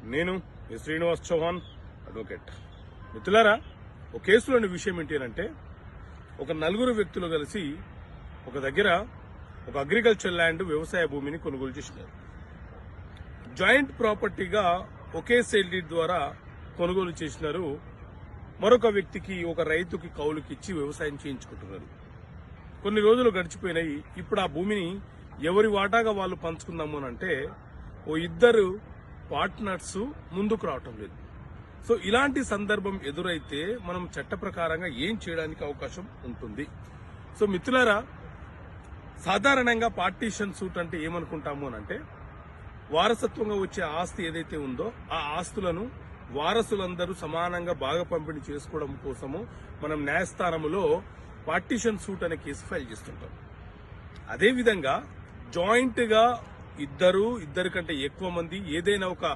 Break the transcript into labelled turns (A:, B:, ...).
A: నేను శ్రీనివాస్ చౌహాన్ అడ్వకేట్. మిత్రులారా, ఒక కేసులోని విషయం ఏంటి అంటే, ఒక నలుగురు వ్యక్తులు కలిసి ఒక దగ్గర ఒక అగ్రికల్చర్ ల్యాండ్ వ్యవసాయ భూమిని కొనుగోలు చేసినారు. జాయింట్ ప్రాపర్టీగా ఒకే సేల్ డీడ్ ద్వారా కొనుగోలు చేసినారు. మరొక వ్యక్తికి, ఒక రైతుకి కౌలుకి ఇచ్చి వ్యవసాయం చేయించుకుంటున్నారు. కొన్ని రోజులు గడిచిపోయినాయి. ఇప్పుడు ఆ భూమిని ఎవరి వాటాగా వాళ్ళు పంచుకుందాము అంటే ఓ ఇద్దరు పార్ట్నర్స్ ముందుకు రావటం లేదు. సో ఇలాంటి సందర్భం ఎదురైతే మనం చట్ట ప్రకారంగా ఏం చేయడానికి అవకాశం ఉంటుంది? సో మిత్రులారా, సాధారణంగా పార్టీషన్ సూట్ అంటే ఏమనుకుంటాము అంటే, వారసత్వంగా వచ్చే ఆస్తి ఏదైతే ఉందో ఆ ఆస్తులను వారసులందరూ సమానంగా బాగా పంపిణీ చేసుకోవడం కోసము మనం న్యాయస్థానంలో పార్టీషన్ సూట్ అనే కేసు ఫైల్ చేస్తుంటాం. అదేవిధంగా జాయింట్ గా ఇద్దరు కంటే ఎక్కువ మంది ఏదైనా ఒక